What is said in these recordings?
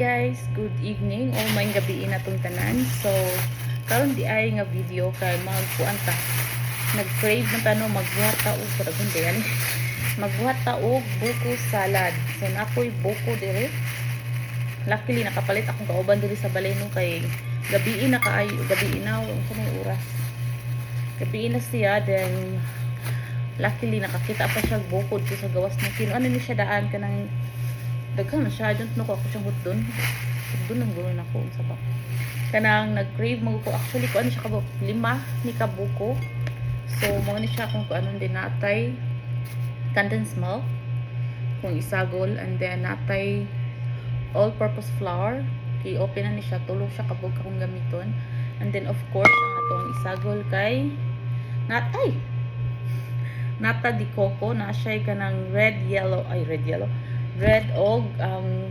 guys, good evening o may gabi na tong tanan. So karon di ay nga video kay magkuan ta. Nag-crave man ta no magbuhat ta og padagon ani. Magbuhat ta og buko salad. So nakoy buko dire. Luckily nakapalit akong kauban diri sa balay no kay gabi na kaayo, gabi na unsa may oras. Gabi na siya then luckily nakakita pa siya bukod sa gawas na kino ano ni siya daan kanang daghan na siya. I don't know kung ako siyang hutdon ang gawin ako sa ba kanang nag-crave mo ko actually ko ano siya kabuk 5 ni kabuko. So mo ni siya kung ano din natay condensed milk kung isagol and then natay all-purpose flour kay open na ni siya tulo siya kabuk akong gamiton and then of course ang atong isagol kay nata di coco na siya kanang red og ang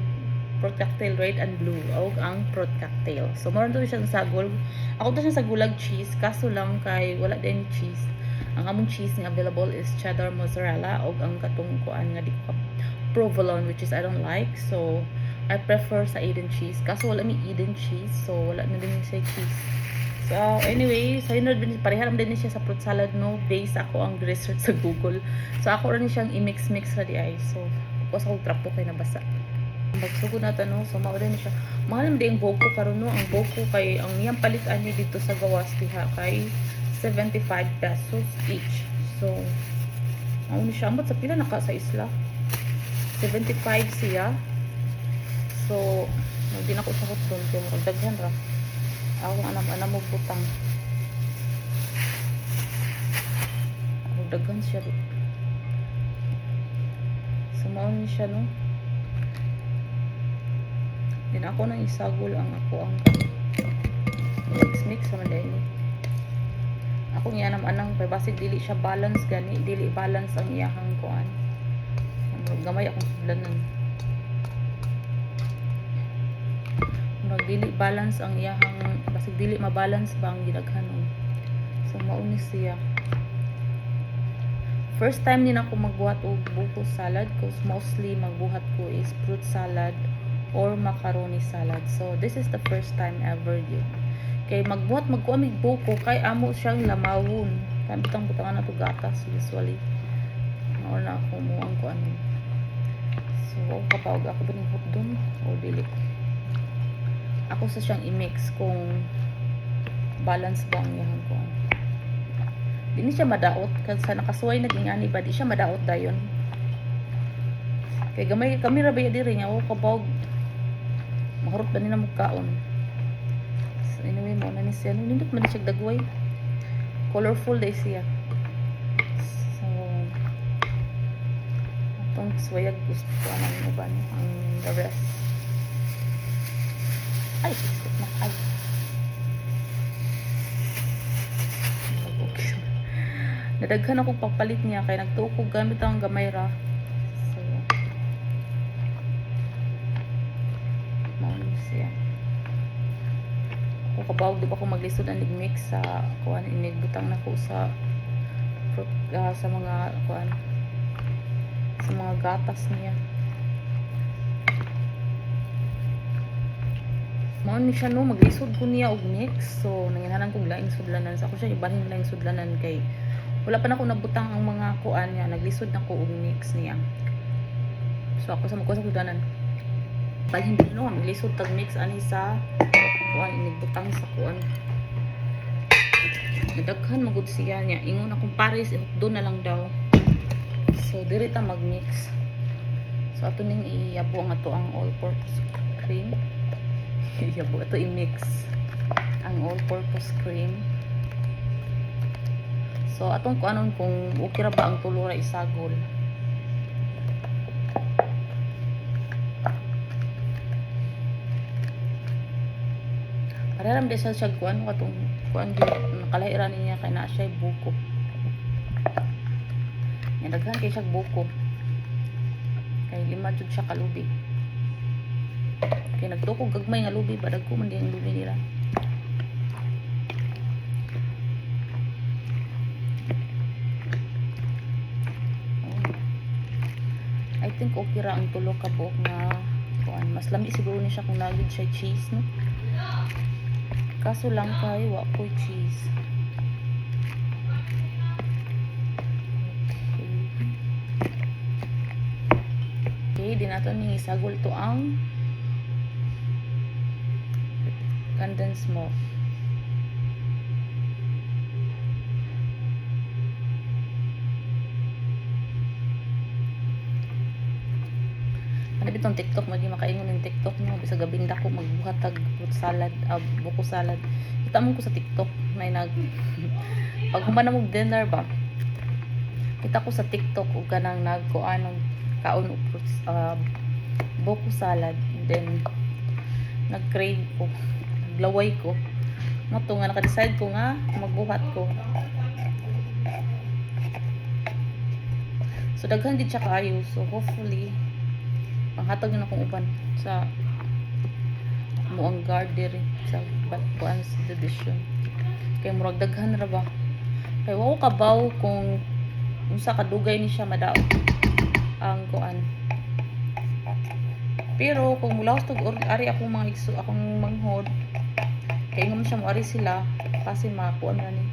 fruit cocktail red and blue og ang fruit cocktail. So meron to siyang sagol. Ako to siyang sagulag cheese kaso lang kay wala din cheese. Ang among cheese nga available is cheddar mozzarella og ang katong kuan nga di ko provolone which is I don't like. So I prefer sa Eden cheese kaso wala mi Eden cheese so wala na din siya cheese. So anyway, so yun din pareha din siya sa fruit salad no base ako ang research sa Google. So ako rin siyang i-mix ra di ay. So kasi ako trapo kay nabasa. Magsugod na no, so mao din siya. Mahal din ang boko karon no, ang boko kay ang iyang palitan niya dito sa gawas diha kay 75 pesos each. So ano ni siya amot sa pila naka sa isla. 75 siya. So hindi na ko sa hotdog kay mo daghan ra. Ako anam mo butang. Ako daghan siya dito. Sumaon niya siya no. Din ako nang isagol ang ako ang mix sa manday ni. Ako niya anang kay basig dili siya balance gani, dili balance ang iyahang kuan. Ang gamay akong sudlanan. Murag dili balance ang iyahang basig dili mabalance ba ang gidaghanon. So mao ni siya. First time din ako magbuhat og buko salad cause mostly magbuhat ko is fruit salad or macaroni salad. So this is the first time ever yun. Kay magbuhat magkuamig buko kay amo siyang lamawon. Kay butang-butangan na to gatas usually. Mao na ako mo ang kuan. So kapag ako ba ning hotdog o dili. Ako sa siyang i-mix kung balance ba ang iyang kuan. Dini siya madaot kasi sa nakasuway nagingani ba di siya madaot dayon. Kay gamay kami ra ba diri nga o kabog maharot ba ni na mugkaon. So anyway mo na ni siya nindot man siya dagway. Colorful day siya. So atong swayag gusto ko anang uban ang the rest. Ay, ay. Nadaghan ako papalit niya kay nagtuo ko gamit ang gamay ra. So mao siya. Ako kabawag di ba ko maglisod ang mix sa kuan inigbutang nako sa fruit sa mga kuan sa mga gatas niya. Mao ni siya no maglisod ko niya og mix. So nanginhanan kog laing sudlanan sa ako siya ibalhin laing sudlanan kay wala pa na ako nabutang ang mga kuan niya naglisod na ko og mix niya. So ako sa magkuha sa kudanan pag hindi no naglisod tag mix ani sa kuan inigbutang sa kuan nadaghan magud siya niya ingon akong pares doon na lang daw. So diri ta mag-mix. So ato ning iyabo ang ato ang all-purpose cream. Iyabo ato i-mix ang all-purpose cream. So atong kuanon kung okay ra ba ang tulo ra isagol. Pararam desal siya kuan katong kuan nakalahira niya kay na siya buko. Nya daghan kay siya buko. Kay 5 jud siya kalubi. Kay nagtuko gagmay nga lubi ba dagko man di ang lubi nila. I think okay ra ang tulo ka buok na kuan kuan. Mas lami siguro ni siya kung nagid siya cheese, no? Kaso lang kay wa ko cheese. Okay, di nato ni isagol to ang condensed milk. Ano bitong TikTok, magi makaingon ng TikTok no, bisa gabing dako magbuhat tag fruit salad, buko salad. Kita mo ko sa TikTok may nag pag humana mo dinner ba. Kita ko sa TikTok og kanang nagkuan ng kaon og fruits buko salad, and then nag-crave ko, naglaway ko. Mato nga naka-decide ko nga magbuhat ko. So daghan di siya kaayo, so hopefully panghatag na akong uban sa muang garden sa kuan sa division. Kay murag daghan ra ba. Kay wa ko kabaw kung unsa kadugay ni siya madaot ang kuan. Pero kung mulaos tog ari akong mga igso, akong manghod, kay ngam siya mo ari sila kasi makuan na ni.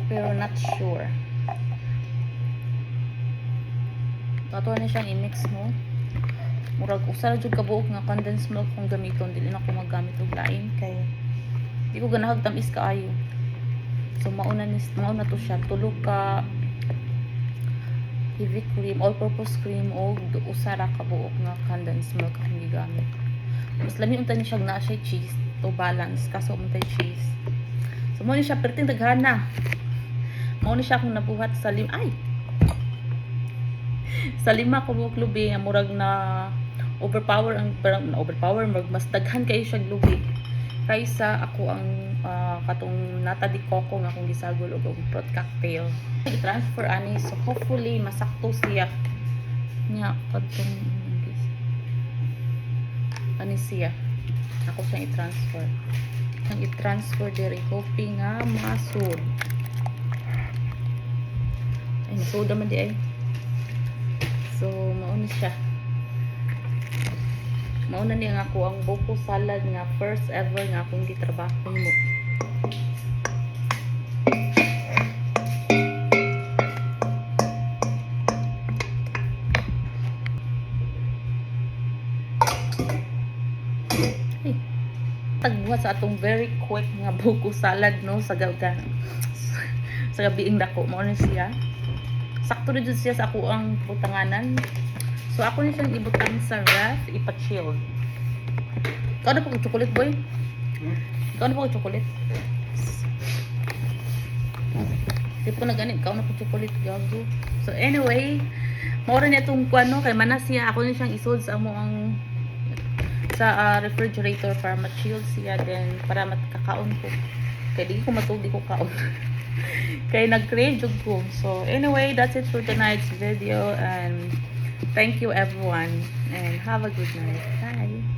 Pero not sure. Ato na siyang i-mix mo. Murag usa ra jud ka buok nga condensed milk kung gamiton, dili na ko magamit og lain kay di ko ganahag tamis kaayo. So mauna to siya, tulo ka heavy cream, all-purpose cream o usa ra ka buok nga condensed milk ang gigamit. Mas lami unta ni siya na siya cheese to balance kaso untay cheese. So mo ni siya perting daghana. Mo ni siya kung nabuhat sa sa lima ko buok lubi nga murag na overpower murag mas daghan kayo siya lubi kaysa ako ang katong nata di coco nga akong gisagol og fruit cocktail. I-transfer ani, so hopefully masakto siya nya katong ani siya. Ako siyang i-transfer. Ang i-transfer diri hoping nga masud. Ay nasud man di ay. So mauna siya. Mauna niya nga ako ang buko salad nga first ever nga akong gitrabaho mo. Ay, tagbuhat sa atong very quick nga buko salad no sa gabiing dako. Mauna siya. Sakto rin siya sa ako ang butanganan. So ako na siyang ibutang sa ref, ipa-chill. Ikaw na po kong chocolate boy? Ikaw na po kong chocolate? Hindi po na ganit, ikaw na po chocolate gago. So anyway, maura niya itong kuano, kay manas siya, ako na siyang isold sa amo ang sa refrigerator para ma-chill siya, then para makakaon ko. Kaya di ko matulog, di ko kaon. Kaya nag-crave jud ko. So anyway, that's it for tonight's video, and thank you everyone and have a good night. Bye.